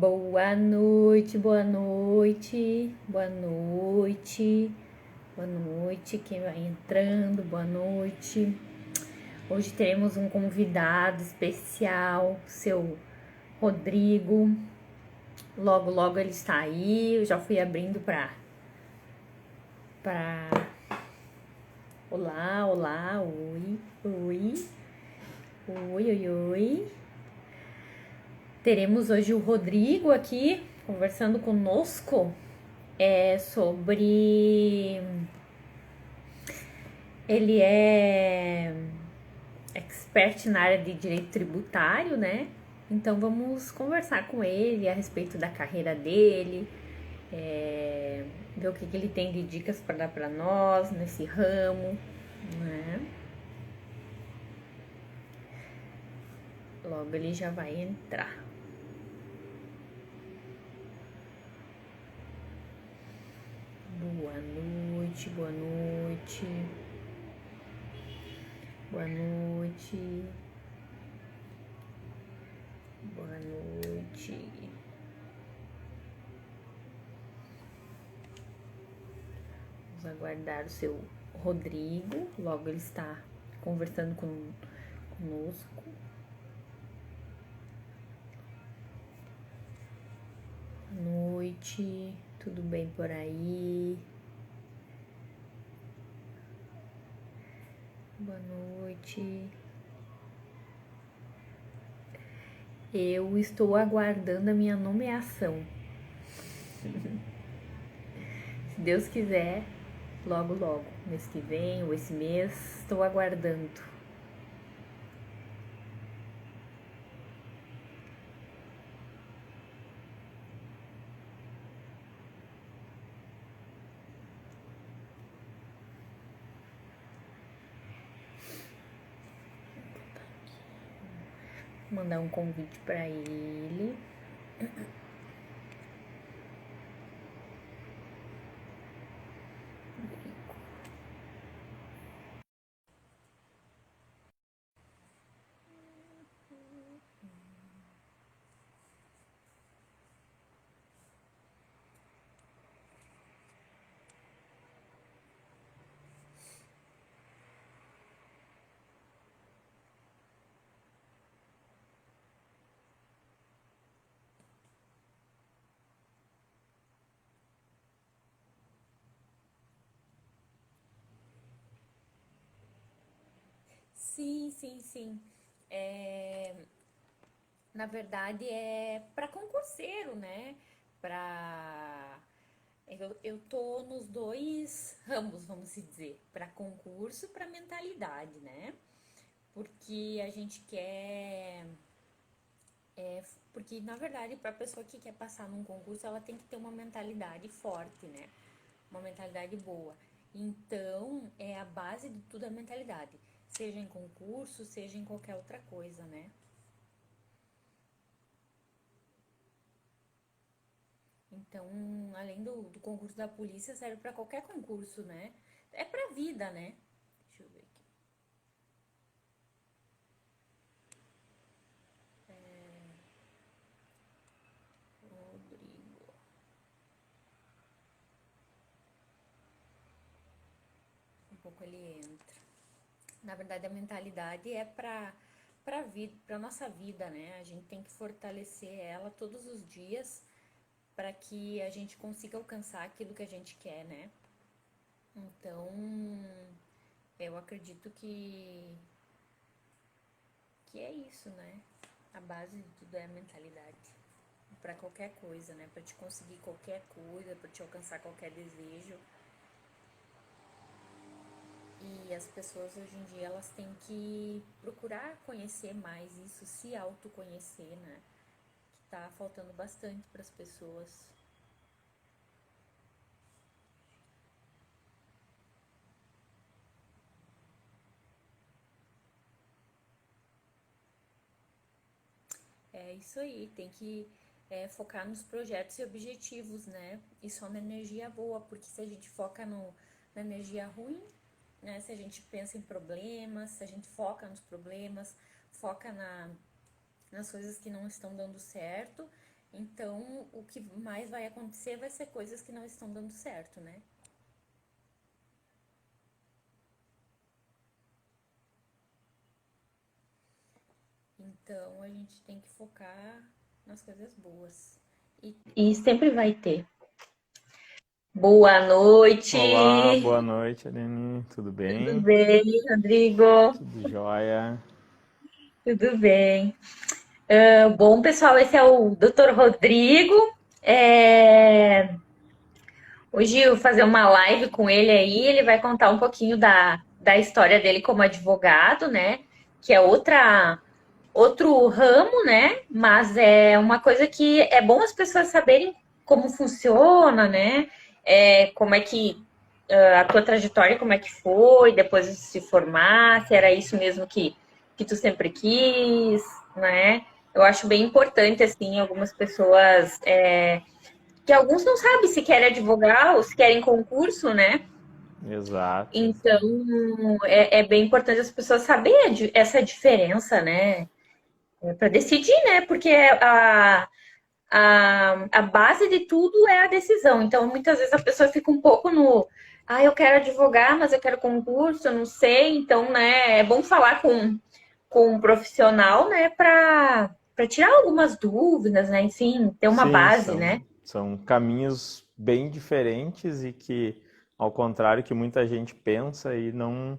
Boa noite, boa noite, boa noite, boa noite. Quem vai entrando, boa noite. Hoje teremos um convidado especial, seu Rodrigo. Logo, logo ele está aí. Eu já fui abrindo para. Olá, olá, oi, oi, oi, oi, oi. Teremos hoje o Rodrigo aqui conversando conosco sobre. Ele é expert na área de direito tributário, né? Então vamos conversar com ele a respeito da carreira dele, ver o que ele tem de dicas para dar para nós nesse ramo, né? Logo ele já vai entrar. Boa noite, boa noite. Boa noite. Boa noite. Vamos aguardar o seu Rodrigo. Logo ele está conversando conosco. Boa noite. Tudo bem por aí? Boa noite. Eu estou aguardando a minha nomeação. Se Deus quiser, logo, logo, mês que vem ou esse mês, estou aguardando. Vou mandar um convite para ele. Sim, sim, sim. Na verdade é para concurseiro, né? Para eu tô nos dois ramos, vamos se dizer, para concurso e para mentalidade, né? Porque a gente quer porque na verdade para a pessoa que quer passar num concurso, ela tem que ter uma mentalidade forte, né? Uma mentalidade boa. Então, é a base de tudo a mentalidade, seja em concurso, seja em qualquer outra coisa, né? Então, além do concurso da polícia, serve para qualquer concurso, né? É pra vida, né? Deixa eu ver aqui. Rodrigo. Um pouco ele entra. Na verdade, a mentalidade é pra vida, pra nossa vida, né? A gente tem que fortalecer ela todos os dias para que a gente consiga alcançar aquilo que a gente quer, né? Então, eu acredito que é isso, né? A base de tudo é a mentalidade. Para qualquer coisa, né? Para te conseguir qualquer coisa, para te alcançar qualquer desejo. E as pessoas hoje em dia elas têm que procurar conhecer mais isso, se autoconhecer, né? Que tá faltando bastante para as pessoas. É isso aí, tem que focar nos projetos e objetivos, né? E só na energia boa, porque se a gente foca na energia ruim, né? Se a gente pensa em problemas, se a gente foca nos problemas, foca nas coisas que não estão dando certo, Então, o que mais vai acontecer vai ser coisas que não estão dando certo, né? Então, a gente tem que focar nas coisas boas. E sempre vai ter. Boa Olá, noite! boa noite, Aline. Tudo Tudo bem? bem, Rodrigo? Tudo jóia? Tudo bem. Bom, pessoal, esse é o Dr. Rodrigo. É, Hoje eu vou fazer uma live com ele aí, ele vai contar um pouquinho da história dele como advogado, né? Que é outro ramo, né? Mas é uma coisa que é bom as pessoas saberem como funciona, né? Como é que a tua trajetória, como é que foi, depois de se formar, se era isso mesmo que tu sempre quis, né? Eu acho bem importante, assim, algumas pessoas que alguns não sabem se querem advogar ou se querem concurso, né? Exato. Então, é bem importante as pessoas saberem essa diferença, né? Para decidir, né? Porque a base de tudo é a decisão. Então, muitas vezes a pessoa fica um pouco no. Ah, eu quero advogar, mas eu quero concurso, eu não sei. Então, né, é bom falar com um profissional, né, para tirar algumas dúvidas, né? Enfim, ter uma Sim, base, né? são caminhos bem diferentes e que, ao contrário que muita gente pensa, e não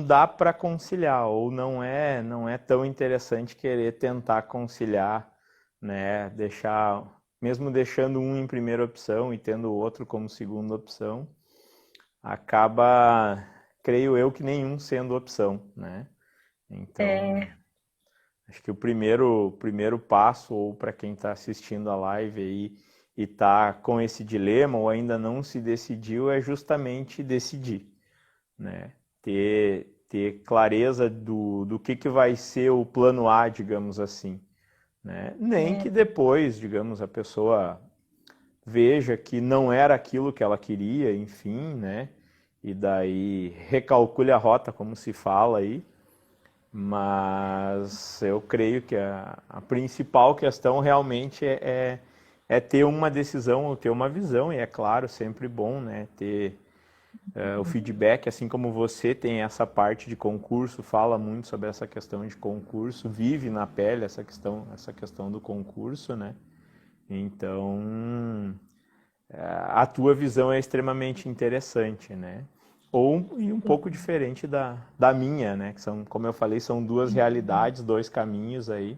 dá para conciliar, ou não é tão interessante querer tentar conciliar, né? Mesmo deixando um em primeira opção e tendo o outro como segunda opção, acaba, creio eu, que nenhum sendo opção, né? Então, acho que o primeiro passo, ou para quem está assistindo a live aí e está com esse dilema ou ainda não se decidiu, é justamente decidir, né? Ter clareza do que vai ser o plano A, digamos assim, né? Nem que depois, digamos, a pessoa veja que não era aquilo que ela queria, enfim, né? E daí recalcule a rota, como se fala aí, mas eu creio que a principal questão realmente é ter uma decisão ou ter uma visão, e é claro, sempre bom, né, ter o feedback, assim como você tem essa parte de concurso, fala muito sobre essa questão de concurso, vive na pele essa questão do concurso, né? Então, a tua visão é extremamente interessante, né? E um pouco diferente da minha, né? Que são, como eu falei, são duas realidades, dois caminhos aí,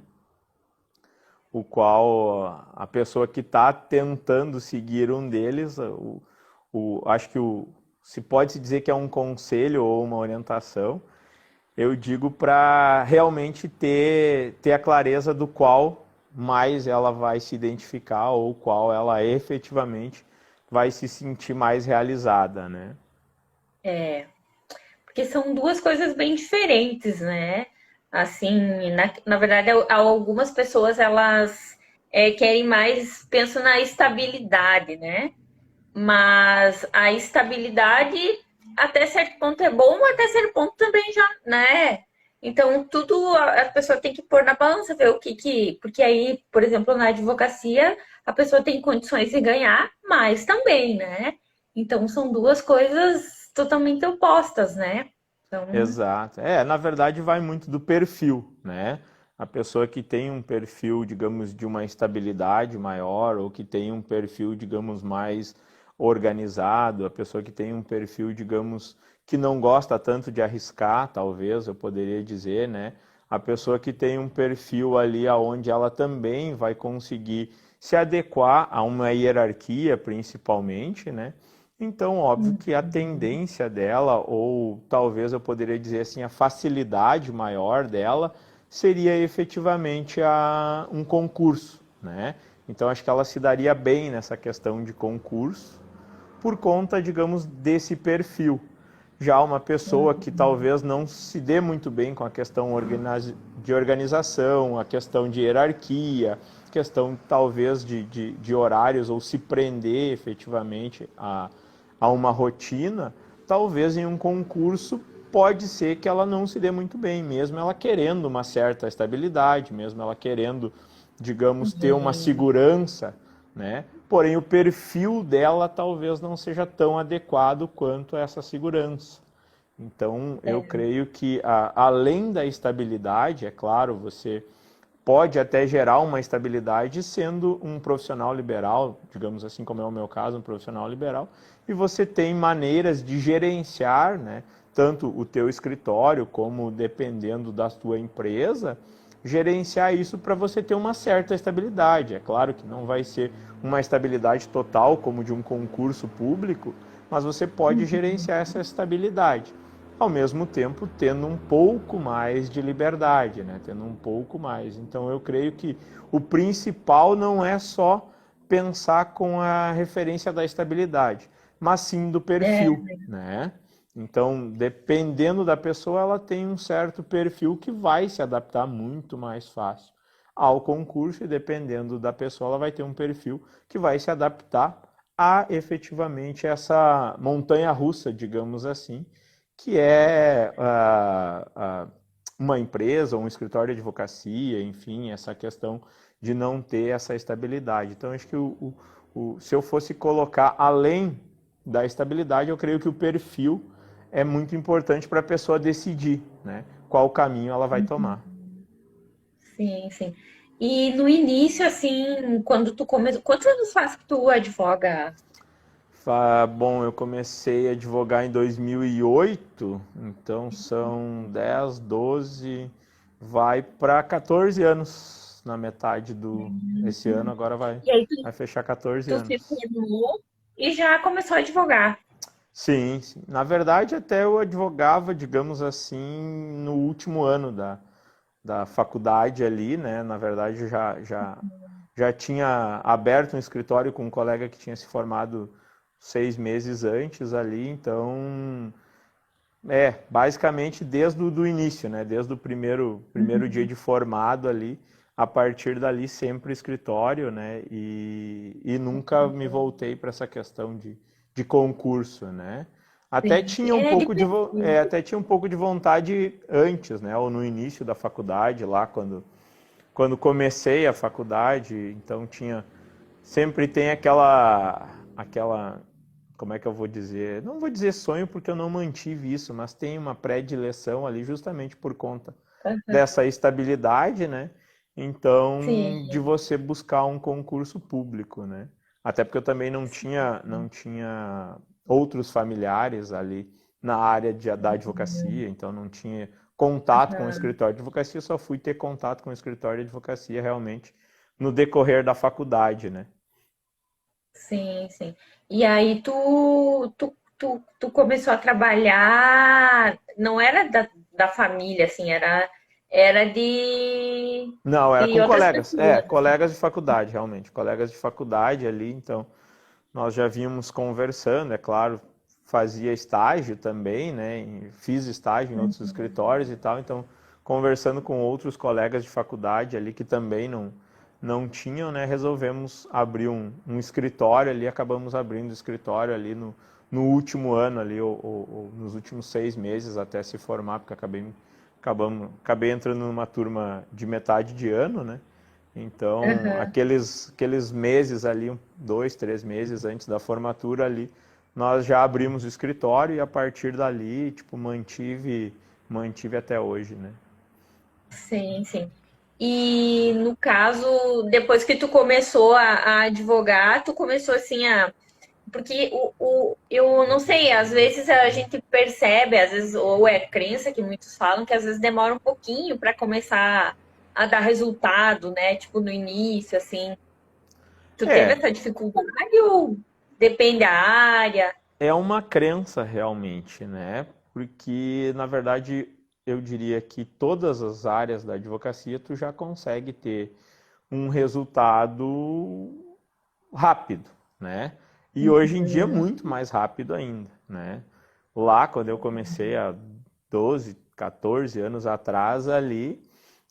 o qual a pessoa que está tentando seguir um deles, acho que se pode se dizer que é um conselho ou uma orientação, eu digo para realmente ter a clareza do qual mais ela vai se identificar ou qual ela efetivamente vai se sentir mais realizada, né? Porque são duas coisas bem diferentes, né? Assim, na verdade, algumas pessoas elas querem mais, pensam na estabilidade, né? Mas a estabilidade até certo ponto é bom, até certo ponto também já, né? Então, tudo a pessoa tem que pôr na balança, ver o que. Porque aí, por exemplo, na advocacia, a pessoa tem condições de ganhar mais também, né? Então, são duas coisas totalmente opostas, né? Então, Exato. Na verdade vai muito do perfil, né? A pessoa que tem um perfil, digamos, de uma estabilidade maior, ou que tem um perfil, digamos, mais organizado, a pessoa que tem um perfil, digamos, que não gosta tanto de arriscar, talvez, eu poderia dizer, né? A pessoa que tem um perfil ali aonde ela também vai conseguir se adequar a uma hierarquia, principalmente, né? Então, óbvio que a tendência dela, ou talvez eu poderia dizer assim, a facilidade maior dela, seria efetivamente um concurso, né? Então, acho que ela se daria bem nessa questão de concurso, por conta, digamos, desse perfil. Já uma pessoa que talvez não se dê muito bem com a questão de organização, a questão de hierarquia, questão talvez de horários, ou se prender efetivamente a uma rotina, talvez em um concurso pode ser que ela não se dê muito bem, mesmo ela querendo uma certa estabilidade, mesmo ela querendo digamos, ter uma Uhum. segurança, né? Porém, o perfil dela talvez não seja tão adequado quanto essa segurança. Então, eu É, creio que, além da estabilidade, é claro, você pode até gerar uma estabilidade sendo um profissional liberal, digamos assim, como é o meu caso, um profissional liberal, e você tem maneiras de gerenciar, né, tanto o teu escritório como dependendo da tua empresa, gerenciar isso para você ter uma certa estabilidade. É claro que não vai ser uma estabilidade total como de um concurso público, mas você pode uhum. gerenciar essa estabilidade ao mesmo tempo tendo um pouco mais de liberdade, né? Tendo um pouco mais. Então eu creio que o principal não é só pensar com a referência da estabilidade, mas sim do É, perfil, né? Então, dependendo da pessoa, ela tem um certo perfil que vai se adaptar muito mais fácil ao concurso e dependendo da pessoa, ela vai ter um perfil que vai se adaptar a efetivamente essa montanha russa, digamos assim, que é uma empresa, um escritório de advocacia, enfim, essa questão de não ter essa estabilidade. Então, acho que se eu fosse colocar além da estabilidade, eu creio que o perfil é muito importante para a pessoa decidir, né, qual caminho ela vai tomar. sim, sim. E no início, assim, quando tu começou, quantos anos faz que tu advoga? Bom, eu comecei a advogar em 2008, então são 10, 12, vai para 14 anos na metade do esse ano, agora E aí vai fechar 14 tu se anos. formou e já começou a advogar. Sim, sim. Na verdade, até eu advogava, digamos assim, no último ano da faculdade ali, né? Na verdade, já tinha aberto um escritório com um colega que tinha se formado 6 meses antes ali, então, basicamente desde o do início, né? Desde o primeiro dia de formado ali, a partir dali sempre escritório, né? E nunca me voltei para essa questão de concurso, né? Até Sim, sim. tinha um É de pouco perfil. até tinha um pouco de vontade antes, né? Ou no início da faculdade, lá quando comecei a faculdade, então sempre tem aquela, como é que eu vou dizer? Não vou dizer sonho porque eu não mantive isso, mas tem uma predileção ali justamente por conta dessa estabilidade, né? Então, de Sim. você buscar um concurso público, né? Até porque eu também não tinha outros familiares ali na área da advocacia, então não tinha contato com o Aham. escritório de advocacia, só fui ter contato com o escritório de advocacia realmente no decorrer da faculdade, né? Sim, sim. E aí tu começou a trabalhar, não era da família, assim, era Não, era de com outras colegas. pessoas. Colegas de faculdade, realmente. Colegas de faculdade ali, então nós já vínhamos conversando, é claro, fazia estágio também, né? Fiz estágio em outros escritórios e tal, então conversando com outros colegas de faculdade ali que também não tinham, né? Resolvemos abrir um escritório ali, acabamos abrindo o escritório ali no último ano ali, ou nos últimos 6 meses até se formar, porque acabei entrando numa turma de metade de ano, né? Então, Aham. aqueles meses ali, 2, 3 meses antes da formatura ali, nós já abrimos o escritório e a partir dali, tipo, mantive até hoje, né? Sim, sim. E no caso, depois que tu começou a advogar, tu começou assim a. Porque eu não sei, às vezes a gente percebe, às vezes, ou é crença que muitos falam, que às vezes demora um pouquinho para começar a dar resultado, né? Tipo, no início, assim. Tu teve É, essa dificuldade ou depende da área? é uma crença realmente, né? Porque, na verdade, eu diria que todas as áreas da advocacia tu já consegue ter um resultado rápido, né? E hoje em dia é muito mais rápido ainda, né? Lá, quando eu comecei há 12, 14 anos atrás, ali,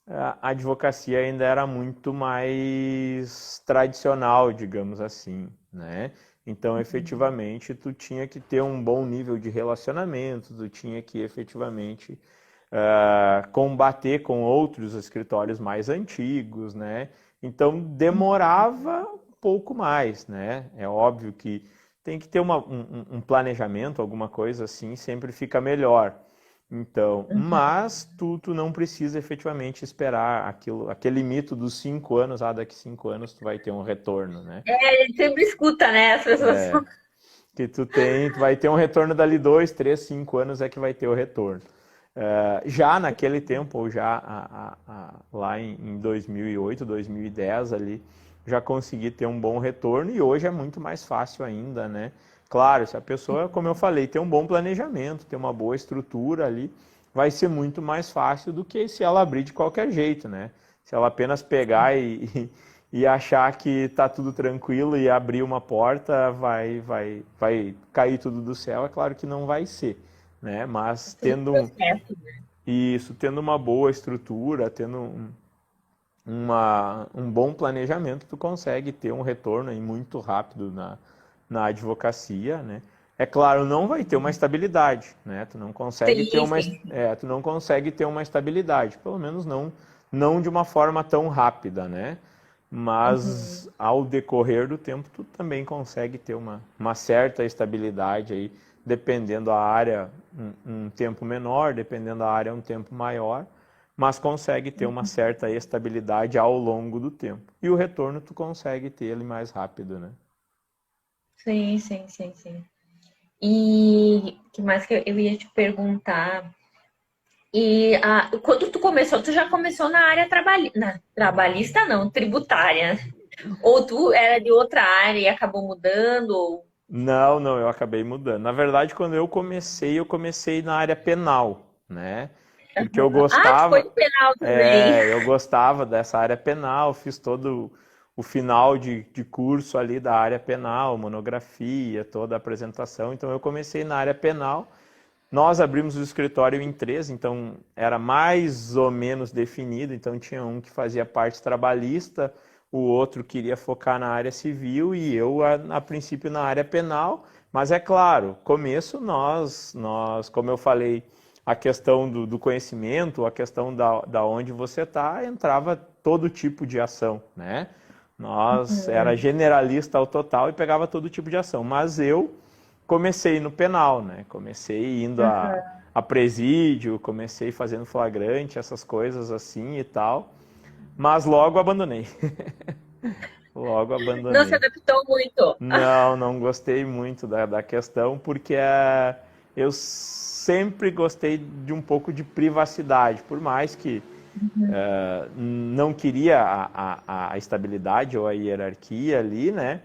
a advocacia ainda era muito mais tradicional, digamos assim, né? Então, efetivamente, tu tinha que ter um bom nível de relacionamento, tu tinha que efetivamente combater com outros escritórios mais antigos, né? Então demorava um pouco mais, né? É óbvio que tem que ter um planejamento, alguma coisa assim, sempre fica melhor. Então, mas tu não precisa efetivamente esperar aquele mito dos 5 anos, daqui 5 anos tu vai ter um retorno, né? A gente sempre escuta, né? As pessoas falam. Que tu vai ter um retorno dali 2, 3, 5 anos é que vai ter o retorno. Já naquele tempo, ou já lá em 2008, 2010 ali, já consegui ter um bom retorno e hoje é muito mais fácil ainda, né? Claro, se a pessoa, como eu falei, tem um bom planejamento, tem uma boa estrutura ali, vai ser muito mais fácil do que se ela abrir de qualquer jeito, né? Se ela apenas pegar e achar que tá tudo tranquilo e abrir uma porta, vai cair tudo do céu, é claro que não vai ser, né? Mas Tudo processo. tendo uma boa estrutura, tendo um bom planejamento, tu consegue ter um retorno aí muito rápido na advocacia, né? É claro, não vai ter uma estabilidade, né? Tu não consegue ter Sim, sim. tu não consegue ter uma estabilidade, pelo menos não de uma forma tão rápida, né? Mas ao decorrer do tempo tu também consegue ter uma certa estabilidade aí, dependendo da área um tempo menor, dependendo da área um tempo maior, mas consegue ter uma certa estabilidade ao longo do tempo. E o retorno tu consegue ter ele mais rápido, né? Sim, sim, sim, sim. E o que mais que eu ia te perguntar? E quando tu começou, tu já começou na área trabalhista, não, tributária. Ou tu era de outra área e acabou mudando? Não, eu acabei mudando. Na verdade, quando eu comecei na área penal, né? Porque Ah, tu foi no penal também. eu gostava dessa área penal, fiz todo o final de curso ali da área penal, monografia, toda a apresentação. Então eu comecei na área penal. Nós abrimos o escritório em três, então era mais ou menos definido. Então tinha um que fazia parte trabalhista, o outro queria focar na área civil e eu, a princípio, na área penal. Mas é claro, começo como eu falei, a questão do conhecimento, a questão da onde você está, entrava todo tipo de ação, né? Nós era generalista ao total e pegava todo tipo de ação. Mas eu comecei no penal, né? Comecei indo a presídio, comecei fazendo flagrante, essas coisas assim e tal, mas logo abandonei. Logo Não se abandonei. adaptou muito. Não gostei muito da questão, porque eu sempre gostei de um pouco de privacidade, por mais que não queria a estabilidade ou a hierarquia ali, né?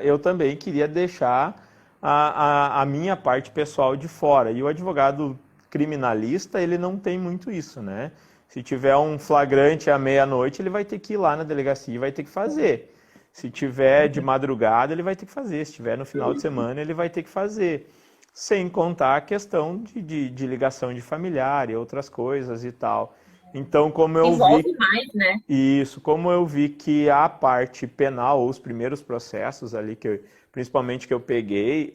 Eu também queria deixar a minha parte pessoal de fora. E o advogado criminalista, ele não tem muito isso, né? Se tiver um flagrante à meia-noite, ele vai ter que ir lá na delegacia e vai ter que fazer. Se tiver de madrugada, ele vai ter que fazer. Se tiver no final de semana, ele vai ter que fazer. Sem contar a questão de ligação de familiar e outras coisas e tal. Então, como eu vi Envolve mais, né? isso, como eu vi que a parte penal, ou os primeiros processos ali, principalmente que eu peguei,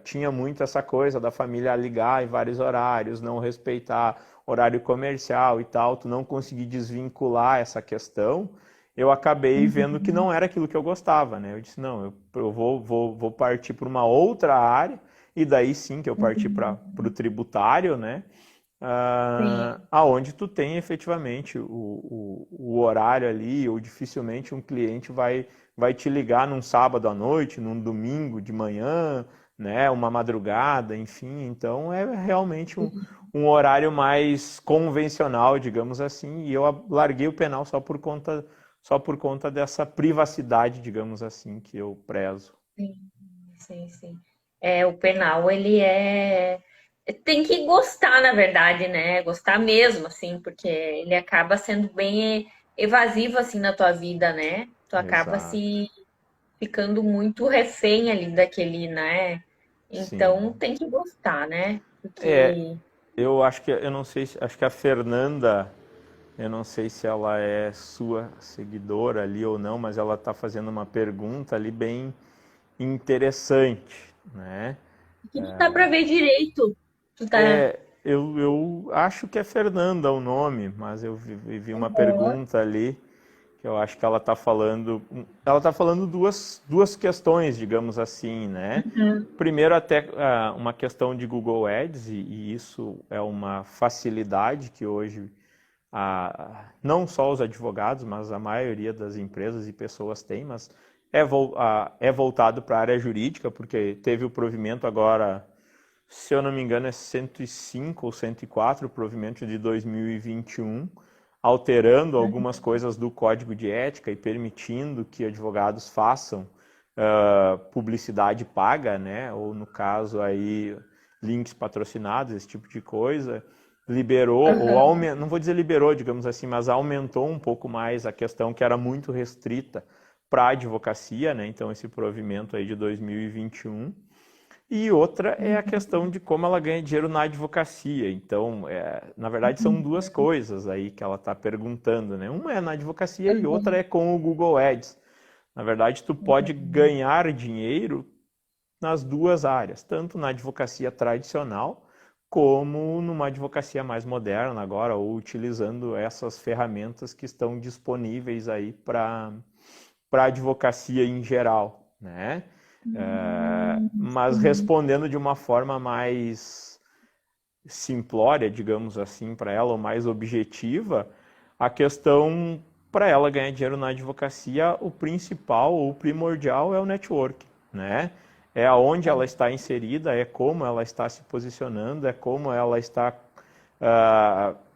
tinha muito essa coisa da família ligar em vários horários, não respeitar horário comercial e tal, tu não conseguir desvincular essa questão, eu acabei vendo que não era aquilo que eu gostava, né? Eu disse, não, eu vou partir para uma outra área, e daí sim que eu parti para o tributário, né? Sim. Aonde tu tem efetivamente o horário ali, ou dificilmente um cliente vai te ligar num sábado à noite, num domingo de manhã, né, uma madrugada, enfim. Então é realmente um horário mais convencional, digamos assim, e eu larguei o penal só por conta dessa privacidade, digamos assim, que eu prezo. Sim, sim, sim. O penal, ele é. Tem que gostar, na verdade, né? Gostar mesmo, assim, porque ele acaba sendo bem evasivo, assim, na tua vida, né? Tu acaba Exato. se ficando muito refém ali daquele, né? Então Sim. tem que gostar, né? É, Porque. eu acho que, eu não sei, acho que a Fernanda, eu não sei se ela é sua seguidora ali ou não, mas ela está fazendo uma pergunta ali bem interessante, né? Que não dá pra ver direito. Tu tá. eu acho que é Fernanda o nome, mas eu vi uma pergunta ali que eu acho que ela está falando duas questões, digamos assim, né? Uhum. Primeiro até uma questão de Google Ads e isso é uma facilidade que hoje não só os advogados, mas a maioria das empresas e pessoas têm, mas é voltado para a área jurídica, porque teve o provimento agora, se eu não me engano, é 105 ou 104, o provimento de 2021, alterando algumas coisas do Código de Ética e permitindo que advogados façam publicidade paga, né? Ou no caso aí links patrocinados, esse tipo de coisa. Liberou, ou Aham. não vou dizer liberou, digamos assim, mas aumentou um pouco mais a questão que era muito restrita para a advocacia, né? Então esse provimento aí de 2021. E outra é a questão de como ela ganha dinheiro na advocacia. Então, na verdade, são duas coisas aí que ela está perguntando, né? Uma é na advocacia e outra é com o Google Ads. Na verdade, tu pode ganhar dinheiro nas duas áreas, tanto na advocacia tradicional como numa advocacia mais moderna agora, ou utilizando essas ferramentas que estão disponíveis aí para a advocacia em geral, né? Mas Sim. respondendo de uma forma mais simplória, digamos assim, para ela, ou mais objetiva, a questão para ela ganhar dinheiro na advocacia, o principal ou o primordial é o network, né? É aonde ela está inserida, é como ela está se posicionando, é como ela está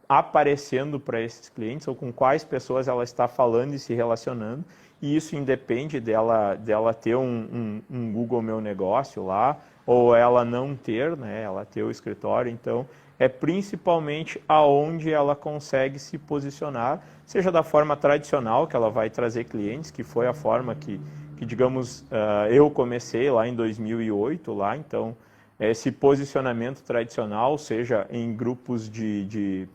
aparecendo para esses clientes ou com quais pessoas ela está falando e se relacionando. E isso independe dela ter um Google Meu Negócio lá, ou ela não ter, né? Ela ter o escritório. Então, é principalmente aonde ela consegue se posicionar, seja da forma tradicional, que ela vai trazer clientes, que foi a forma que digamos, eu comecei lá em 2008, lá, então, esse posicionamento tradicional, seja em grupos de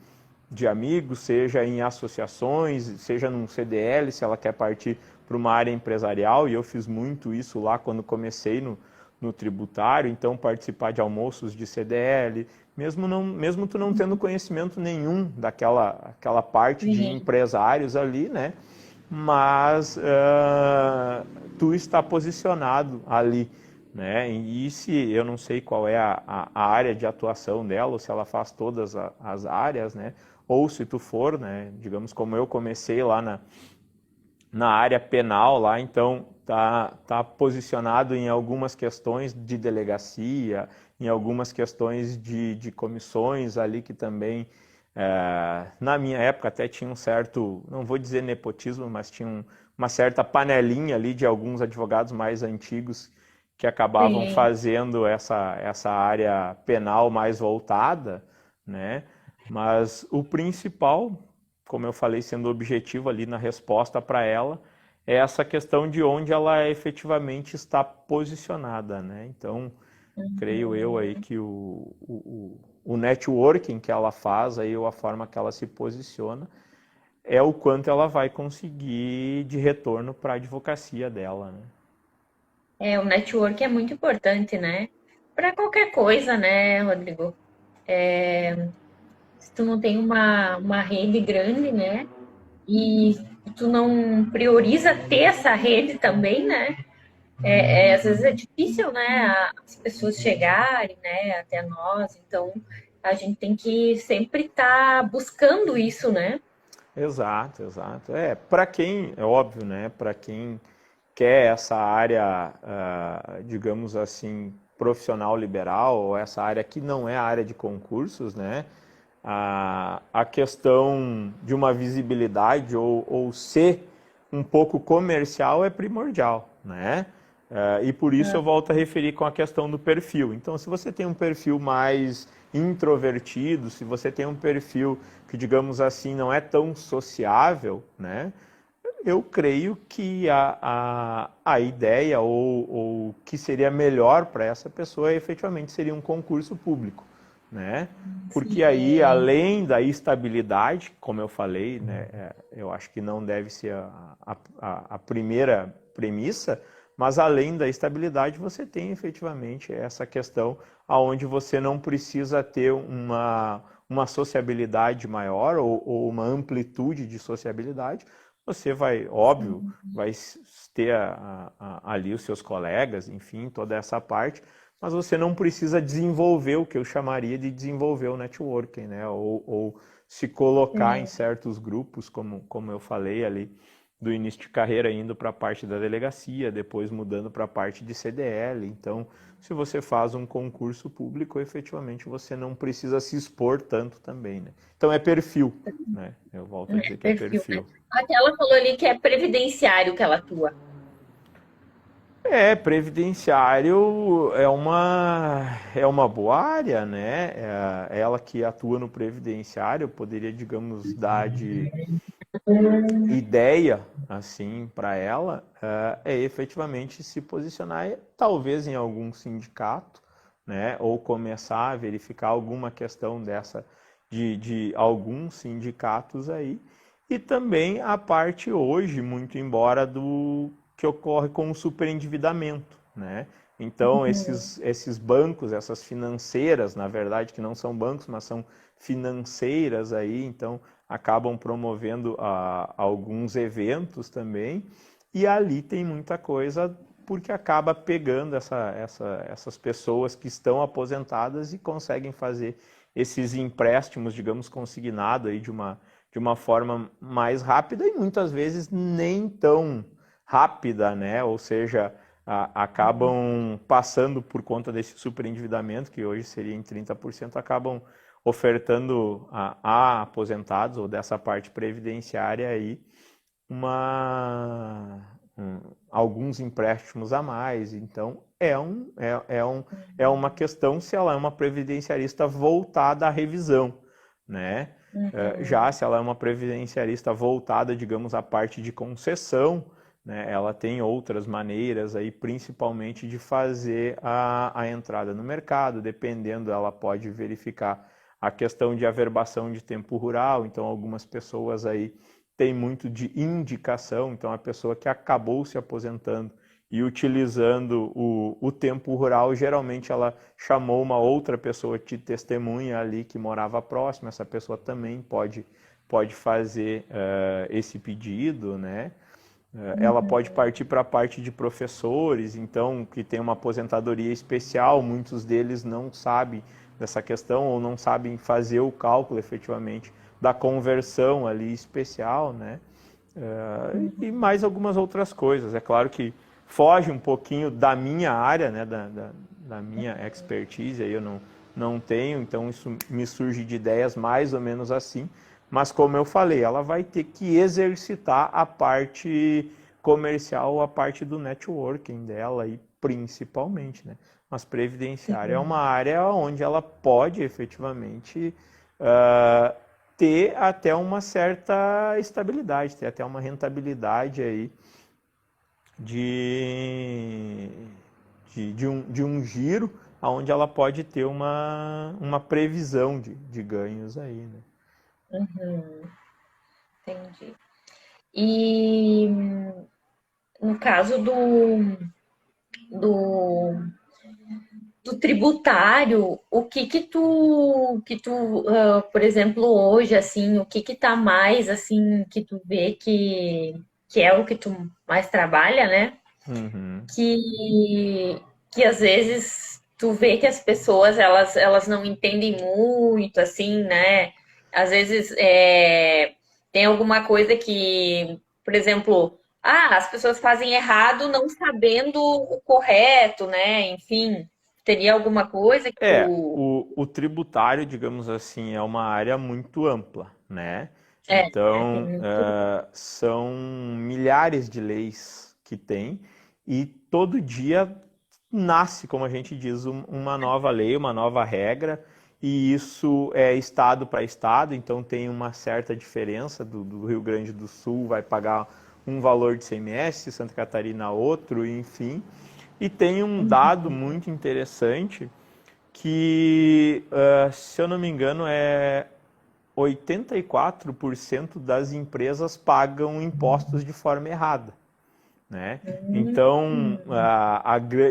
amigos, seja em associações, seja num CDL, se ela quer partir para uma área empresarial, e eu fiz muito isso lá quando comecei no tributário, então participar de almoços de CDL, mesmo tu não tendo conhecimento nenhum aquela parte de Sim. empresários ali, né? Mas tu está posicionado ali, né? E se eu não sei qual é a área de atuação dela, ou se ela faz todas as áreas, né? Ou se tu for, né? Digamos como eu comecei lá na área penal lá, então tá posicionado em algumas questões de delegacia, em algumas questões de comissões ali que também, na minha época até tinha um certo, não vou dizer nepotismo, mas tinha uma certa panelinha ali de alguns advogados mais antigos que acabavam Sim. fazendo essa área penal mais voltada, né? Mas o principal, como eu falei, sendo objetivo ali na resposta para ela, é essa questão de onde ela efetivamente está posicionada, né? Então, creio eu aí Uhum. que o networking que ela faz, aí, ou a forma que ela se posiciona, é o quanto ela vai conseguir de retorno para a advocacia dela, né? O network é muito importante, né? Para qualquer coisa, né, Rodrigo? Se tu não tem uma rede grande, né? E tu não prioriza ter essa rede também, né? Às vezes é difícil, né? As pessoas chegarem, né, até nós. Então, a gente tem que sempre estar buscando isso, né? Exato, exato. Para quem, é óbvio, né? Para quem quer essa área, digamos assim, profissional liberal, ou essa área que não é a área de concursos, né? A questão de uma visibilidade ou ser um pouco comercial é primordial, né? E por isso eu volto a referir com a questão do perfil. Então, se você tem um perfil mais introvertido, se você tem um perfil que, digamos assim, não é tão sociável, né? Eu creio que a ideia ou que seria melhor para essa pessoa efetivamente seria um concurso público, né? Porque aí, Sim. além da estabilidade, como eu falei, né, eu acho que não deve ser a primeira premissa, mas além da estabilidade, você tem efetivamente essa questão onde você não precisa ter uma sociabilidade maior ou uma amplitude de sociabilidade. Você vai, óbvio, vai ter ali os seus colegas, enfim, toda essa parte, mas você não precisa desenvolver o que eu chamaria de desenvolver o networking, né? Ou se colocar em certos grupos, como eu falei ali, do início de carreira indo para a parte da delegacia, depois mudando para a parte de CDL. Então, se você faz um concurso público, efetivamente você não precisa se expor tanto também, né? Então é perfil, né? Eu volto a dizer que é Perfil, né? perfil. Até ela falou ali que é previdenciário que ela atua. Previdenciário é uma boa área, né? Ela que atua no previdenciário poderia, digamos, dar de ideia assim para ela efetivamente se posicionar talvez em algum sindicato, né? Ou começar a verificar alguma questão dessa de alguns sindicatos aí. E também a parte hoje, muito embora do que ocorre com o superendividamento, né? Então, esses bancos, essas financeiras, na verdade, que não são bancos, mas são financeiras aí, então acabam promovendo alguns eventos também, e ali tem muita coisa porque acaba pegando essas pessoas que estão aposentadas e conseguem fazer esses empréstimos, digamos, consignado aí de uma forma mais rápida e muitas vezes nem tão rápida, né? Ou seja, acabam passando por conta desse superendividamento, que hoje seria em 30%, acabam ofertando a aposentados ou dessa parte previdenciária aí alguns empréstimos a mais. Então, é uma questão se ela é uma previdenciarista voltada à revisão, né? Já se ela é uma previdenciarista voltada, digamos, à parte de concessão, né, ela tem outras maneiras aí, principalmente de fazer a entrada no mercado, dependendo, ela pode verificar a questão de averbação de tempo rural, então algumas pessoas aí têm muito de indicação, então a pessoa que acabou se aposentando e utilizando o tempo rural, geralmente ela chamou uma outra pessoa de testemunha ali que morava próximo, essa pessoa também pode fazer esse pedido, né? Ela pode partir para a parte de professores, então, que tem uma aposentadoria especial, muitos deles não sabem dessa questão ou não sabem fazer o cálculo efetivamente da conversão ali especial, né? E mais algumas outras coisas. É claro que foge um pouquinho da minha área, né? Da minha expertise, aí eu não tenho, então isso me surge de ideias mais ou menos assim. Mas como eu falei, ela vai ter que exercitar a parte comercial, a parte do networking dela, aí, principalmente, né? Mas previdenciária é uma área onde ela pode efetivamente ter até uma certa estabilidade, ter até uma rentabilidade aí de, de um giro onde ela pode ter uma previsão de ganhos aí, né? Entendi. E no caso do, do tributário, o que tu, por exemplo, hoje, assim, o que tá mais, assim, que tu vê que é o que tu mais trabalha, né? Uhum. Que às vezes tu vê que as pessoas, elas não entendem muito, assim, né? Às vezes tem alguma coisa que, por exemplo, as pessoas fazem errado não sabendo o correto, né? Enfim, teria alguma coisa que tu. O tributário, digamos assim, é uma área muito ampla, né? Tem Então, muito. são milhares de leis que tem e todo dia nasce, como a gente diz, uma nova lei, uma nova regra, e isso é estado para estado, então tem uma certa diferença do Rio Grande do Sul vai pagar um valor de ICMS, Santa Catarina outro, enfim. E tem um dado muito interessante que, se eu não me engano, 84% das empresas pagam impostos de forma errada, né? Então, Hum.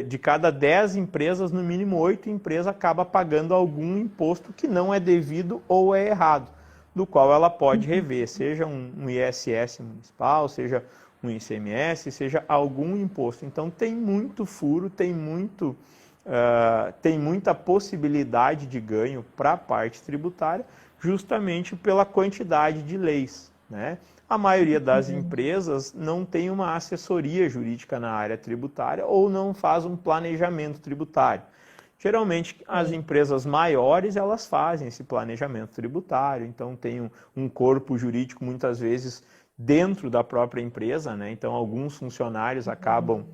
de cada 10 empresas, no mínimo 8 empresas acaba pagando algum imposto que não é devido ou é errado, do qual ela pode rever, seja um ISS municipal, seja um ICMS, seja algum imposto. Então, tem muito furo, tem muita possibilidade de ganho para a parte tributária, justamente pela quantidade de leis, né? A maioria das empresas não tem uma assessoria jurídica na área tributária ou não faz um planejamento tributário. Geralmente, as Sim. empresas maiores, elas fazem esse planejamento tributário, então tem um corpo jurídico, muitas vezes, dentro da própria empresa, né? Então, alguns funcionários acabam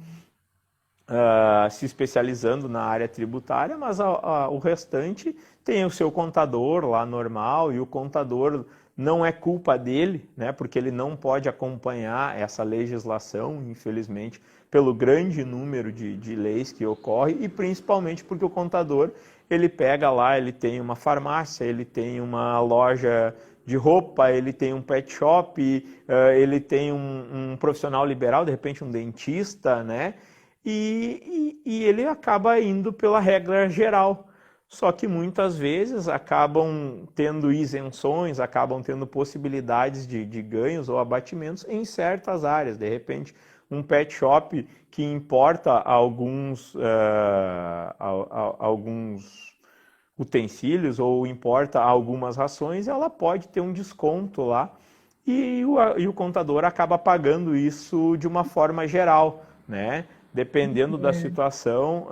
se especializando na área tributária, mas o restante tem o seu contador lá normal, e o contador não é culpa dele, né, porque ele não pode acompanhar essa legislação, infelizmente, pelo grande número de leis que ocorre, e principalmente porque o contador, ele pega lá, ele tem uma farmácia, ele tem uma loja de roupa, ele tem um pet shop, ele tem um profissional liberal, de repente um dentista, né? E ele acaba indo pela regra geral. Só que muitas vezes acabam tendo isenções, acabam tendo possibilidades de ganhos ou abatimentos em certas áreas. De repente, um pet shop que importa alguns utensílios ou importa algumas rações, ela pode ter um desconto lá e o contador acaba pagando isso de uma forma geral, né? Dependendo da situação,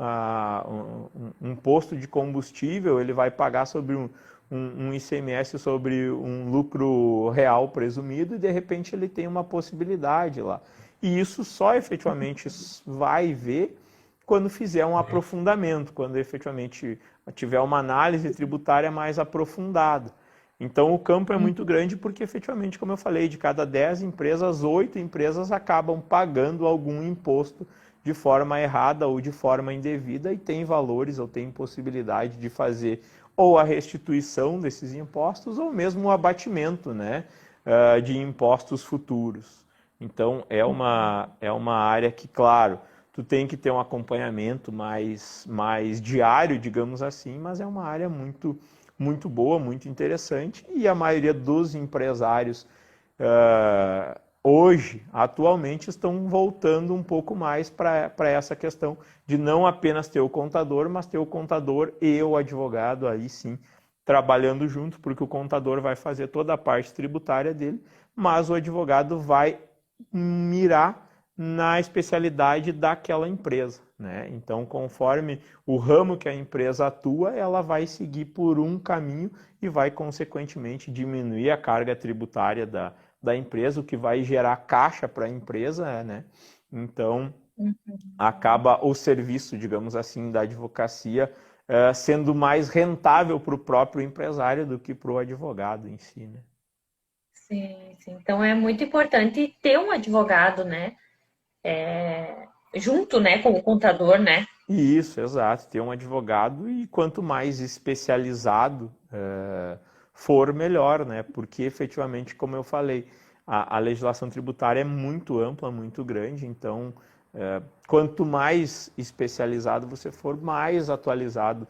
um posto de combustível ele vai pagar sobre um ICMS sobre um lucro real presumido e de repente ele tem uma possibilidade lá. E isso só efetivamente vai ver quando fizer um aprofundamento, quando efetivamente tiver uma análise tributária mais aprofundada. Então o campo é muito grande porque efetivamente, como eu falei, de cada 10 empresas, 8 empresas acabam pagando algum imposto de forma errada ou de forma indevida e tem valores ou tem possibilidade de fazer ou a restituição desses impostos ou mesmo o abatimento, né, de impostos futuros. Então é uma área que, claro, tu tem que ter um acompanhamento mais diário, digamos assim, mas é uma área muito boa, muito interessante, e a maioria dos empresários hoje, atualmente, estão voltando um pouco mais para essa questão de não apenas ter o contador, mas ter o contador e o advogado aí sim trabalhando junto, porque o contador vai fazer toda a parte tributária dele, mas o advogado vai mirar na especialidade daquela empresa, né? Então, conforme o ramo que a empresa atua, ela vai seguir por um caminho e vai, consequentemente, diminuir a carga tributária da empresa, o que vai gerar caixa para a empresa, né? Então, acaba o serviço, digamos assim, da advocacia sendo mais rentável para o próprio empresário do que para o advogado em si, né? Sim, sim. Então é muito importante ter um advogado, né? Junto, né, com o contador, né? Isso, exato. Ter um advogado e quanto mais especializado for, melhor, né? Porque efetivamente, como eu falei, a legislação tributária é muito ampla, muito grande, então quanto mais especializado você for, mais atualizado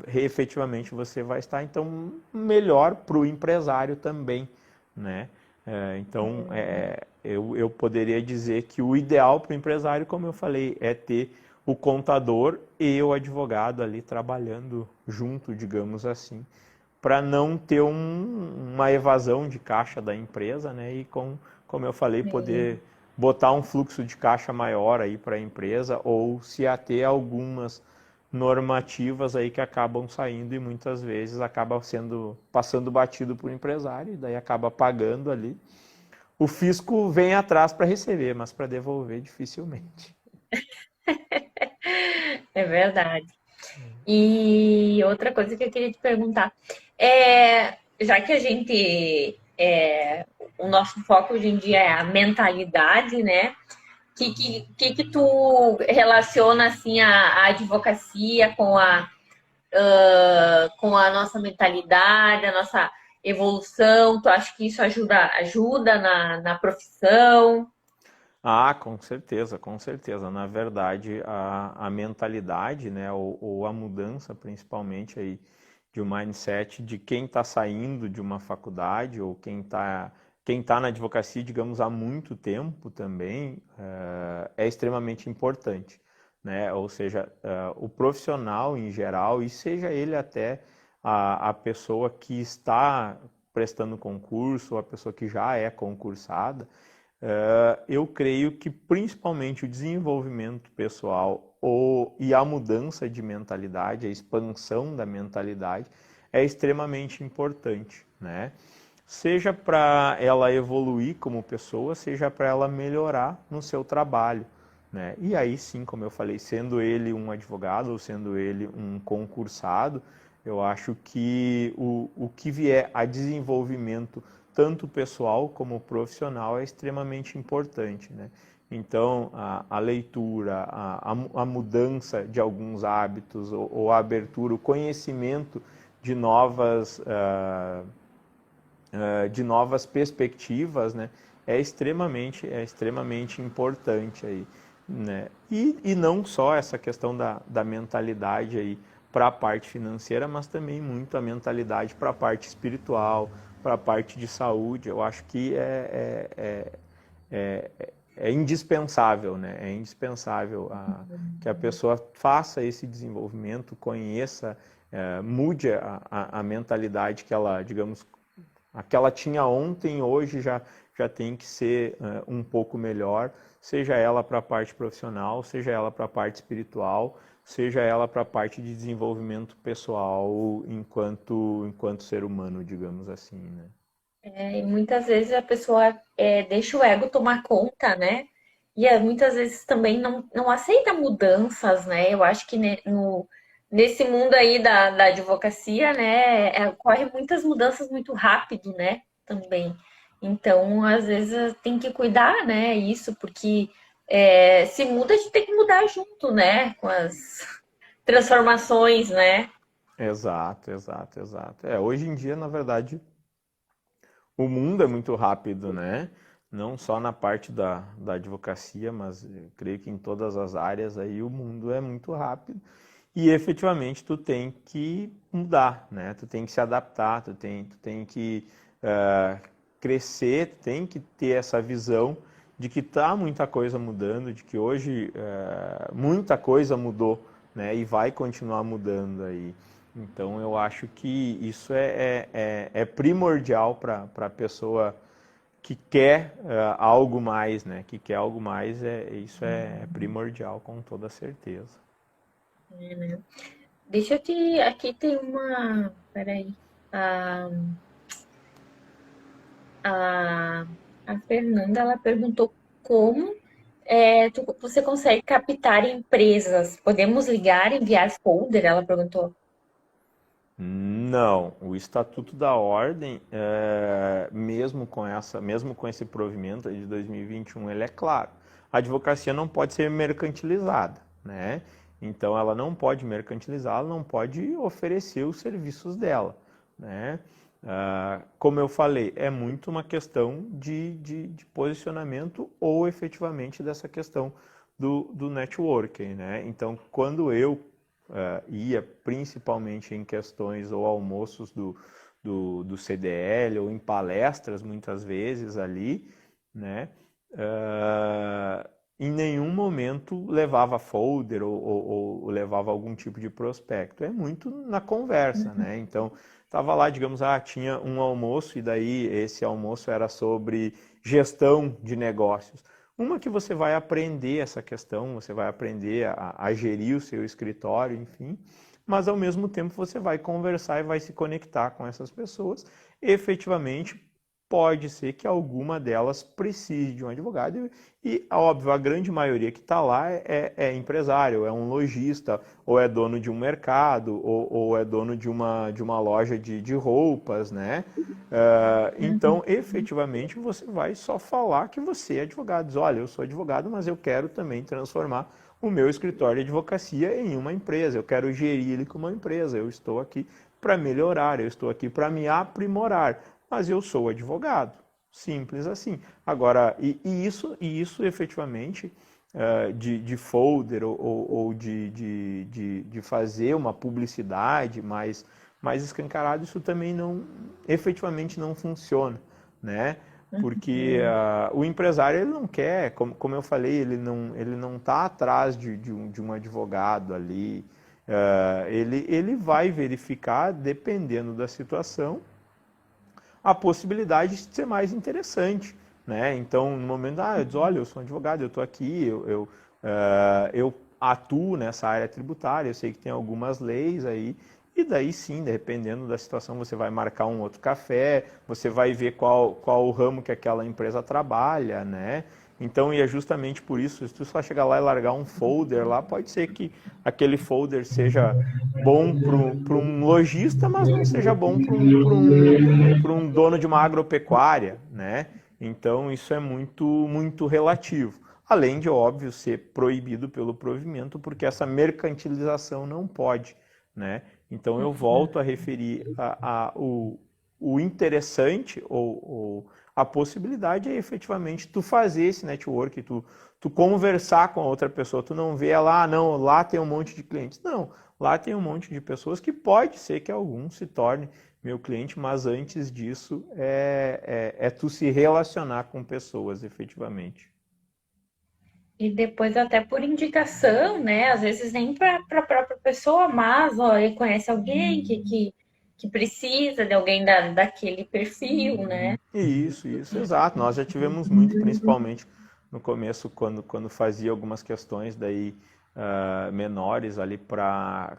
efetivamente você vai estar, então melhor para o empresário também, né? Então eu poderia dizer que o ideal para o empresário, como eu falei, é ter o contador e o advogado ali trabalhando junto, digamos assim, para não ter uma evasão de caixa da empresa, né? E como eu falei, poder botar um fluxo de caixa maior aí para a empresa ou se ater a algumas normativas aí que acabam saindo e muitas vezes acaba passando batido para o empresário e daí acaba pagando ali. O fisco vem atrás para receber, mas para devolver dificilmente. É verdade. E outra coisa que eu queria te perguntar é, já que a gente o nosso foco hoje em dia é a mentalidade, né? Que tu relaciona assim a advocacia com a nossa mentalidade, a nossa evolução? Tu acha que isso ajuda na profissão? Ah, com certeza, com certeza. Na verdade, a mentalidade, né, ou a mudança, principalmente aí de um mindset de quem está saindo de uma faculdade ou quem tá na advocacia, digamos, há muito tempo também, é extremamente importante, né? Ou seja, o profissional em geral, e seja ele até a pessoa que está prestando concurso ou a pessoa que já é concursada, eu creio que principalmente o desenvolvimento pessoal e a mudança de mentalidade, a expansão da mentalidade é extremamente importante, né? Seja para ela evoluir como pessoa, seja para ela melhorar no seu trabalho, né? E aí sim, como eu falei, sendo ele um advogado ou sendo ele um concursado, eu acho que o que vier a desenvolvimento tanto pessoal como profissional é extremamente importante, né? Então, a leitura, a mudança de alguns hábitos ou a abertura, o conhecimento de de novas perspectivas, né, é extremamente importante aí, né? E não só essa questão da mentalidade aí para a parte financeira, mas também muito a mentalidade para a parte espiritual, para a parte de saúde. Eu acho que é indispensável, né? É indispensável que a pessoa faça esse desenvolvimento, conheça, mude a mentalidade que ela, digamos, a que ela tinha ontem, hoje já tem que ser um pouco melhor, seja ela para a parte profissional, seja ela para a parte espiritual, seja ela para a parte de desenvolvimento pessoal enquanto ser humano, digamos assim, né? E muitas vezes a pessoa deixa o ego tomar conta, né? E muitas vezes também não aceita mudanças, né? Eu acho que nesse mundo aí da advocacia, né, ocorre muitas mudanças muito rápido, né? Também. Então, às vezes tem que cuidar, né? Isso, porque se muda, a gente tem que mudar junto, né? Com as transformações, né? Exato, exato, exato. Hoje em dia, na verdade, o mundo é muito rápido, né? Não só na parte da advocacia, mas eu creio que em todas as áreas aí o mundo é muito rápido. E efetivamente tu tem que mudar, né? Tu tem que se adaptar, tu tem que crescer, tu tem que ter essa visão de que tá muita coisa mudando, de que hoje muita coisa mudou, né? E vai continuar mudando aí. Então eu acho que isso é primordial para a pessoa que quer algo mais, né? Que quer algo mais, isso é primordial com toda certeza. Deixa eu te. Aqui tem uma. Peraí. A, a, a Fernanda, ela perguntou como você consegue captar empresas. Podemos ligar, enviar folder? Ela perguntou. Não, o Estatuto da Ordem, mesmo com esse provimento aí de 2021, ele é claro. A advocacia não pode ser mercantilizada, né? Então ela não pode mercantilizar, ela não pode oferecer os serviços dela, né? Como eu falei, é muito uma questão de posicionamento ou efetivamente dessa questão do networking, né? Então, quando eu ia principalmente em questões ou almoços do CDL ou em palestras muitas vezes ali, né? Em nenhum momento levava folder ou levava algum tipo de prospecto. É muito na conversa, né? Então, estava lá, digamos, tinha um almoço e daí esse almoço era sobre gestão de negócios. Uma que você vai aprender essa questão, você vai aprender a gerir o seu escritório, enfim, mas ao mesmo tempo você vai conversar e vai se conectar com essas pessoas. Efetivamente, pode ser que alguma delas precise de um advogado e, óbvio, a grande maioria que está lá é empresário, é um lojista, ou é dono de um mercado, ou é dono de uma loja de roupas, né? Então, efetivamente, você vai só falar que você é advogado. Diz, olha, eu sou advogado, mas eu quero também transformar o meu escritório de advocacia em uma empresa. Eu quero gerir ele como uma empresa. Eu estou aqui para melhorar, eu estou aqui para me aprimorar. Mas eu sou advogado, Simples assim. Agora, isso efetivamente, de folder ou de fazer uma publicidade mais escancarada, isso também não, efetivamente não funciona, né? Porque Uhum. o empresário ele não quer, como eu falei, ele não está atrás de um advogado ali. Ele vai verificar, dependendo da situação, a possibilidade de ser mais interessante, né? Então, no momento, eu digo, olha, eu sou um advogado, eu estou aqui, eu atuo nessa área tributária, eu sei que tem algumas leis aí, e daí sim, dependendo da situação, você vai marcar um outro café, você vai ver qual o ramo que aquela empresa trabalha, né? Então, e é justamente por isso, se tu só chegar lá e largar um folder lá, pode ser que aquele folder seja bom para um lojista, mas não seja bom para um dono de uma agropecuária, né? Então isso é muito relativo. Além de, óbvio, ser proibido pelo provimento, porque essa mercantilização não pode, né? Então eu volto a referir o interessante ou a possibilidade é efetivamente tu fazer esse network, tu conversar com a outra pessoa, tu não vê lá, não, lá tem um monte de clientes. Não, lá tem um monte de pessoas que pode ser que algum se torne meu cliente, mas antes disso é tu se relacionar com pessoas, efetivamente. E depois até por indicação, né? Às vezes nem para a própria pessoa, mas ó, ele conhece alguém que precisa de alguém daquele perfil, né? Isso, exato. Nós já tivemos muito, principalmente no começo, quando fazia algumas questões daí menores ali para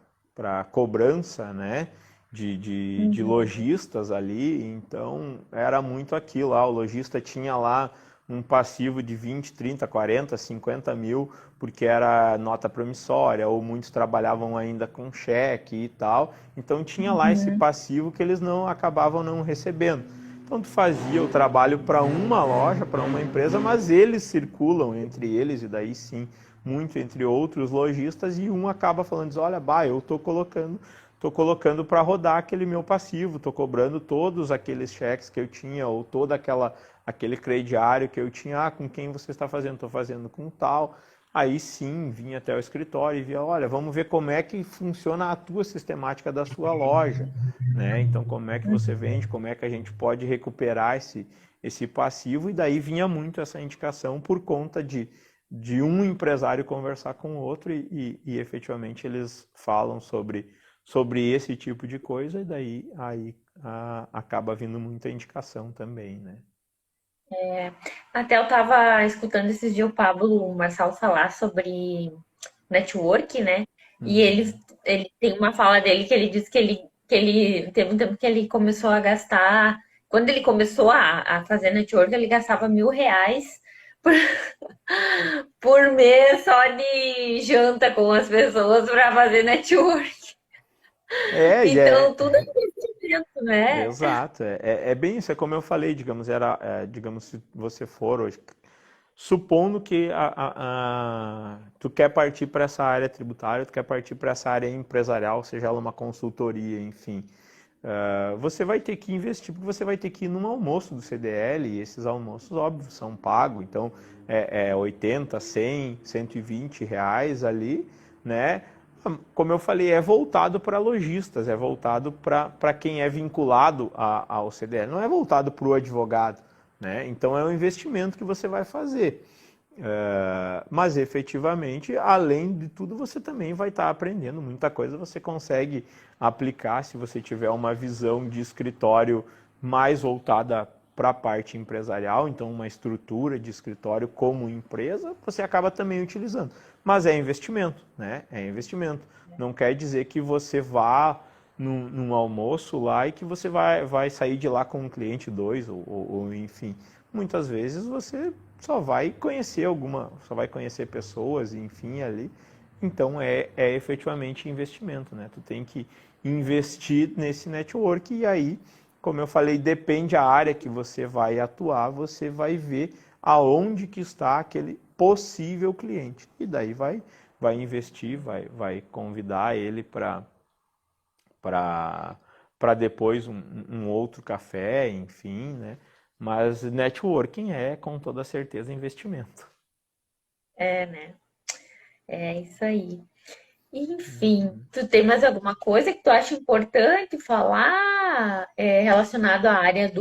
cobrança, né? De lojistas ali, então era muito aquilo lá. O lojista tinha lá um passivo de 20, 30, 40, 50 mil, porque era nota promissória, ou muitos trabalhavam ainda com cheque e tal. Então tinha lá esse passivo que eles não acabavam não recebendo. Então tu fazia o trabalho para uma loja, para uma empresa, mas eles circulam entre eles, e daí sim, muito entre outros lojistas, e um acaba falando, diz, olha, bah, eu estou colocando para rodar aquele meu passivo, estou cobrando todos aqueles cheques que eu tinha, ou todo aquele crediário que eu tinha, com quem você está fazendo? Estou fazendo com tal. Aí sim, vinha até o escritório e via, olha, vamos ver como é que funciona a tua sistemática da sua loja, né? Então, como é que você vende, como é que a gente pode recuperar esse passivo, e daí vinha muito essa indicação por conta de um empresário conversar com o outro e efetivamente eles falam sobre esse tipo de coisa, e daí acaba vindo muita indicação também, né? Até eu tava escutando esses dias o Pablo Marçal falar sobre network, né? E Uhum. ele tem uma fala dele que ele disse que ele teve um tempo que ele começou a gastar. Quando ele começou a fazer network, ele gastava R$ 1.000 por, por mês só de janta com as pessoas para fazer network. E Então, tudo é investimento, né? exato, é bem isso, é como eu falei, digamos, digamos, se você for hoje, supondo que tu quer partir para essa área tributária, tu quer partir para essa área empresarial, seja ela uma consultoria, enfim, você vai ter que investir, porque você vai ter que ir num almoço do CDL, e esses almoços, óbvio, são pagos, então é 80, 100, R$ 120 ali, né? Como eu falei, é voltado para lojistas, é voltado para quem é vinculado ao CDL, não é voltado para o advogado, né? Então é um investimento que você vai fazer. Mas efetivamente, além de tudo, você também vai estar aprendendo muita coisa. Você consegue aplicar se você tiver uma visão de escritório mais voltada para a parte empresarial, então uma estrutura de escritório como empresa, você acaba também utilizando. Mas é investimento, né? É investimento. Não quer dizer que você vá num almoço lá e que você vai sair de lá com um cliente, dois, ou enfim. Muitas vezes você só vai conhecer pessoas, enfim, ali. Então é efetivamente investimento, né? Tu tem que investir nesse network, e aí, como eu falei, depende a área que você vai atuar, você vai ver aonde que está aquele possível cliente. E daí vai investir, vai convidar ele para depois um outro café, enfim, né? Mas networking é, com toda certeza, investimento. É, né? É isso aí. Enfim, Uhum. tu tem mais alguma coisa que tu acha importante falar relacionado à área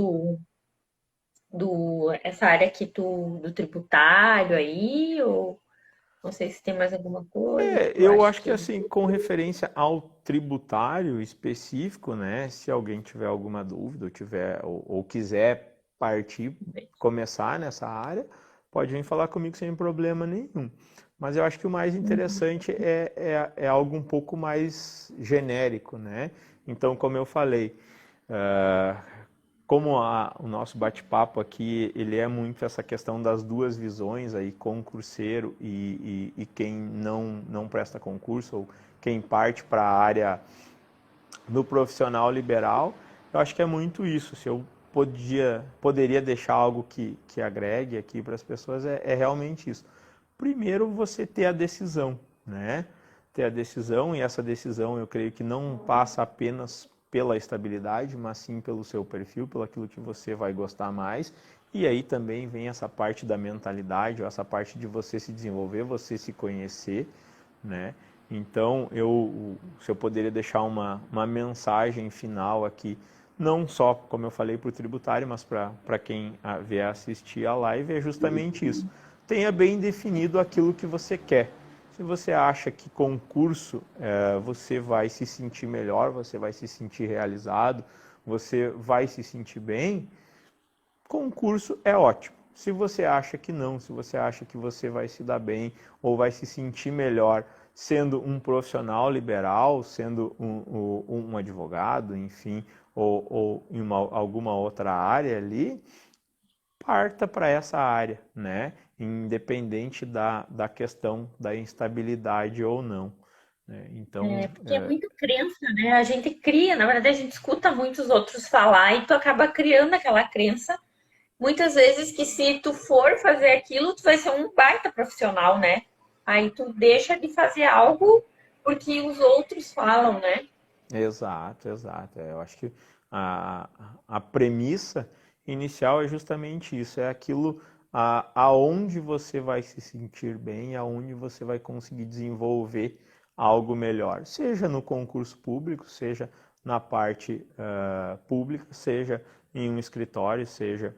essa área aqui do tributário aí? Ou não sei se tem mais alguma coisa que tu Eu acha acho que que. assim, com referência ao tributário específico, né, se alguém tiver alguma dúvida ou quiser partir, começar nessa área, pode vir falar comigo sem problema nenhum. Mas eu acho que o mais interessante é algo um pouco mais genérico, né? Então, como eu falei, ah, como o nosso bate-papo aqui, ele é muito essa questão das duas visões aí, concurseiro e quem não presta concurso, ou quem parte para a área do profissional liberal, eu acho que é muito isso. Se eu poderia deixar algo que agregue aqui para as pessoas, é realmente isso. Primeiro, você ter a decisão, né? Ter a decisão, e essa decisão eu creio que não passa apenas pela estabilidade, mas sim pelo seu perfil, pelo aquilo que você vai gostar mais. E aí também vem essa parte da mentalidade, ou essa parte de você se desenvolver, você se conhecer, né? Então, se eu poderia deixar uma mensagem final aqui, não só, como eu falei, para o tributário, mas para quem vier assistir a live, é justamente isso. Tenha bem definido aquilo que você quer. Se você acha que concurso você vai se sentir melhor, você vai se sentir realizado, você vai se sentir bem, concurso é ótimo. Se você acha que não, se você acha que você vai se dar bem ou vai se sentir melhor sendo um profissional liberal, sendo um advogado, enfim, ou em alguma outra área ali, parta para essa área, né? Independente da questão da instabilidade ou não, né? Então, É, porque é muito crença, né? A gente cria, na verdade, a gente escuta muitos outros falar e tu acaba criando aquela crença. Muitas vezes que se tu for fazer aquilo, tu vai ser um baita profissional, né? Aí tu deixa de fazer algo porque os outros falam, né? exato, exato. Eu acho que a, a premissa inicial é justamente isso, é aquilo aonde você vai se sentir bem, aonde você vai conseguir desenvolver algo melhor, seja no concurso público, seja na parte pública, seja em um escritório, seja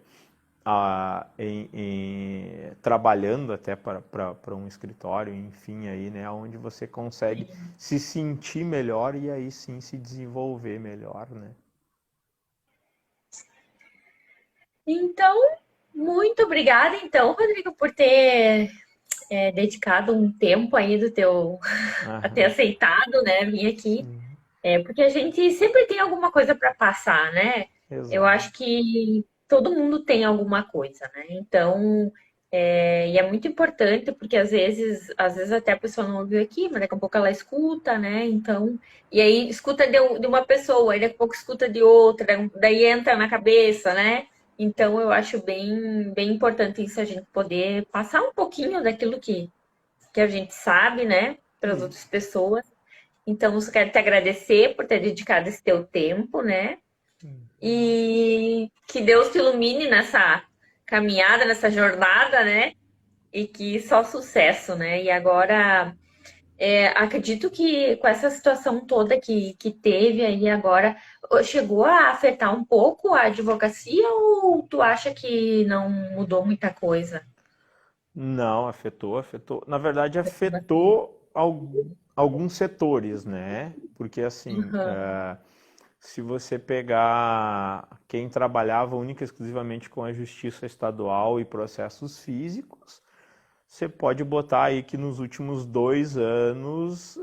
trabalhando até para um escritório, enfim, aí, né, onde você consegue se sentir melhor e aí sim se desenvolver melhor, né? Então, muito obrigada, então, Rodrigo, por ter dedicado um tempo aí do teu, a ter Aham, aceitado, né, vir aqui. sim, Porque a gente sempre tem alguma coisa para passar, né? Eu acho exato. que todo mundo tem alguma coisa, né? Então, e é muito importante porque às vezes até a pessoa não ouviu aqui, mas daqui a pouco ela escuta, né? Então, e aí escuta de uma pessoa, aí daqui a pouco escuta de outra, daí entra na cabeça, né? Então, eu acho bem, bem importante isso, a gente poder passar um pouquinho daquilo que a gente sabe, né, para as outras Isso. pessoas. Então, eu quero te agradecer por ter dedicado esse teu tempo, né? E que Deus te ilumine nessa caminhada, nessa jornada, né? E que só sucesso, né? E agora, acredito que com essa situação toda que teve aí agora, chegou a afetar um pouco a advocacia ou tu acha que não mudou muita coisa? Não, afetou. Na verdade, Afetou bastante. afetou alguns setores, né? Porque assim, Uhum. se você pegar quem trabalhava única e exclusivamente com a justiça estadual e processos físicos, você pode botar aí que nos últimos 2 anos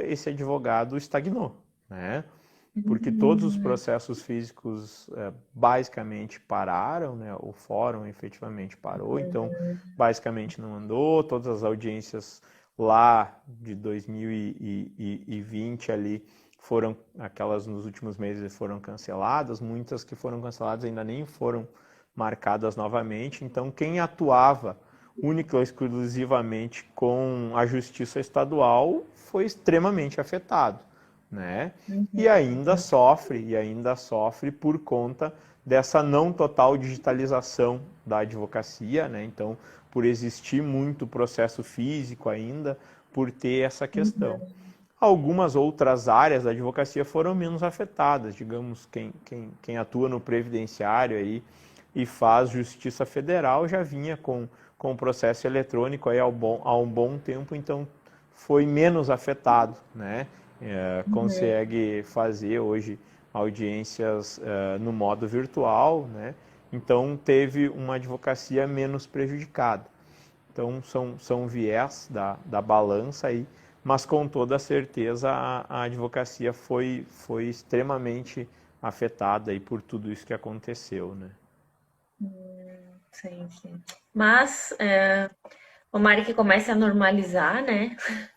esse advogado estagnou, né? Porque todos os Uhum. processos físicos basicamente pararam, né? O fórum efetivamente parou, então basicamente não andou, todas as audiências lá de 2020 ali foram, aquelas nos últimos meses foram canceladas, muitas que foram canceladas ainda nem foram marcadas novamente, então quem atuava única ou exclusivamente com a justiça estadual foi extremamente afetado, né? E ainda sofre por conta dessa não total digitalização da advocacia, né? Então, por existir muito processo físico ainda, por ter essa questão. Algumas outras áreas da advocacia foram menos afetadas, digamos, quem atua no previdenciário aí e faz justiça federal já vinha com o processo eletrônico aí há um bom tempo, então foi menos afetado, né? Consegue fazer hoje audiências no modo virtual, né? Então teve uma advocacia menos prejudicada. Então são viés da balança aí, mas com toda certeza a advocacia foi extremamente afetada aí por tudo isso que aconteceu, né? Sim, sim. Mas tomara que comece a normalizar, né?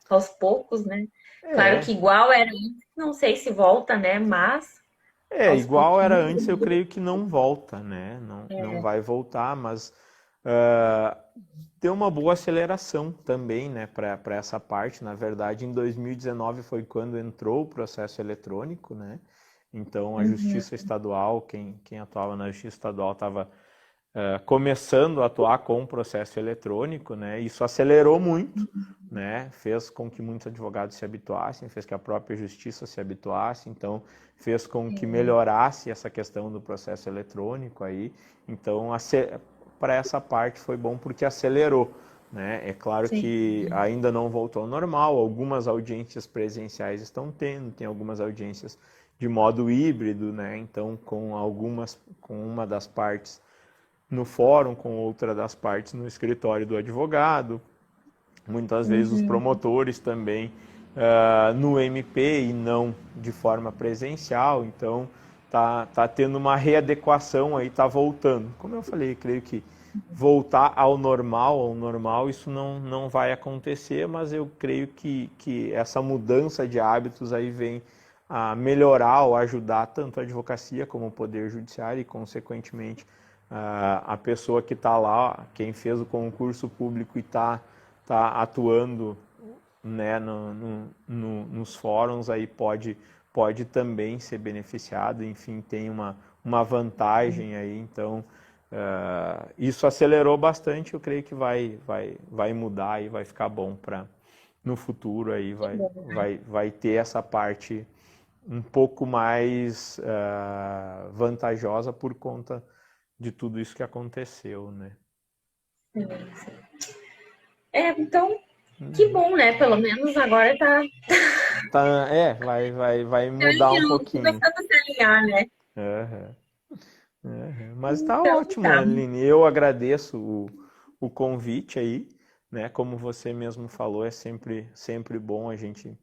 Aos poucos, né? Claro É, que igual era antes, não sei se volta, né? Mas aos igual era pouquinhos. antes, eu creio que não volta, né? Não vai voltar, mas uh, deu uma boa aceleração também, né, para essa parte. Na verdade, em 2019 foi quando entrou o processo eletrônico, né? Então, a Justiça Estadual, quem atuava na Justiça Estadual estava começando a atuar com o processo eletrônico, né? Isso acelerou muito, né? Fez com que muitos advogados se habituassem, fez que a própria justiça se habituasse, então fez com que melhorasse essa questão do processo eletrônico aí. Então, para essa parte foi bom porque acelerou, né? É claro Sim. que ainda não voltou ao normal, algumas audiências presenciais estão tendo, tem algumas audiências de modo híbrido, né? Então, com uma das partes no fórum, com outra das partes no escritório do advogado, muitas vezes os promotores também no MP e não de forma presencial, então tá tendo uma readequação aí, tá voltando. Como eu falei, creio que voltar ao normal, isso não vai acontecer, mas eu creio que essa mudança de hábitos aí vem a melhorar ou ajudar tanto a advocacia como o Poder Judiciário e, consequentemente, a pessoa que está lá, quem fez o concurso público e está atuando, né, nos fóruns, aí pode também ser beneficiado, enfim, tem uma vantagem aí, então isso acelerou bastante, eu creio que vai mudar e vai ficar bom para no futuro aí, vai ter essa parte um pouco mais vantajosa por conta de tudo isso que aconteceu, né? Então, que bom, né? Pelo menos agora tá Vai mudar um pouquinho. começando a se alinhar, né? Uhum, uhum. Mas tá Então, ótimo, tá. Aline. Eu agradeço o convite aí, né? Como você mesmo falou, é sempre bom a gente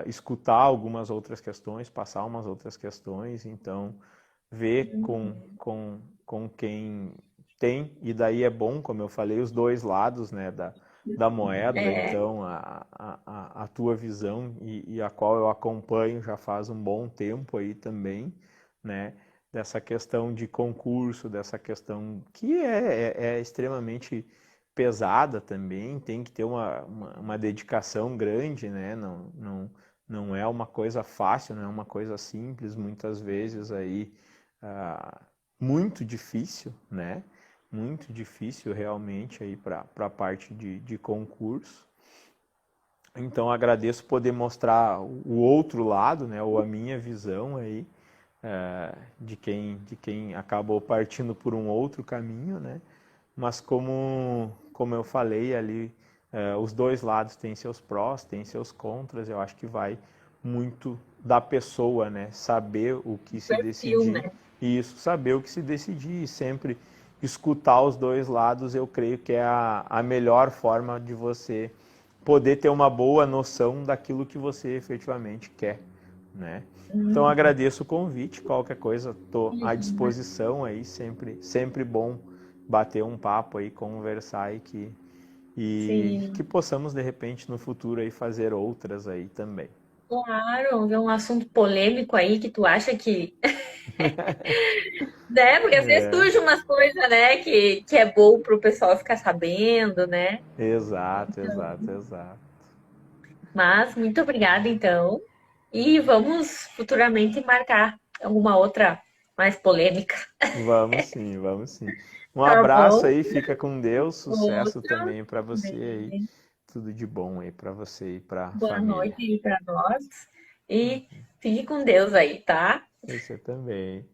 escutar algumas outras questões, passar umas outras questões, então ver com quem tem, e daí é bom, como eu falei, os dois lados, né, da moeda, então a tua visão e a qual eu acompanho já faz um bom tempo aí também, né, dessa questão de concurso, dessa questão que é extremamente pesada também, tem que ter uma dedicação grande, né? Não é uma coisa fácil, não é uma coisa simples, muitas vezes aí muito difícil, né? Muito difícil realmente aí para a parte de concurso. Então agradeço poder mostrar o outro lado, né? Ou a minha visão aí de quem acabou partindo por um outro caminho, né? Mas como eu falei ali, os dois lados têm seus prós, têm seus contras, eu acho que vai muito da pessoa, né? Saber o que se Perfil, decidir, né? e isso, saber o que se decidir, e sempre escutar os dois lados, eu creio que é a melhor forma de você poder ter uma boa noção daquilo que você efetivamente quer, né? Então agradeço o convite, qualquer coisa estou à disposição aí, sempre bom bater um papo aí, conversar e Sim. que possamos de repente no futuro aí fazer outras aí também. Claro, é um assunto polêmico aí que tu acha que, né? Porque às vezes É, surge umas coisas, né, que é bom pro pessoal ficar sabendo, né? exato. Mas muito obrigada, então. E vamos futuramente marcar alguma outra mais polêmica. Vamos sim, vamos sim. Um Tá abraço bom? aí, fica com Deus, sucesso Outro. também para você aí. Bem, Tudo de bom aí para você e para a boa família. noite aí para nós. E fique com Deus aí, tá? Você também.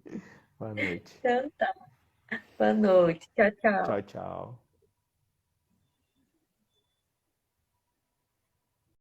Boa noite. Então tá. Boa noite. Tchau, Tchau, tchau. tchau.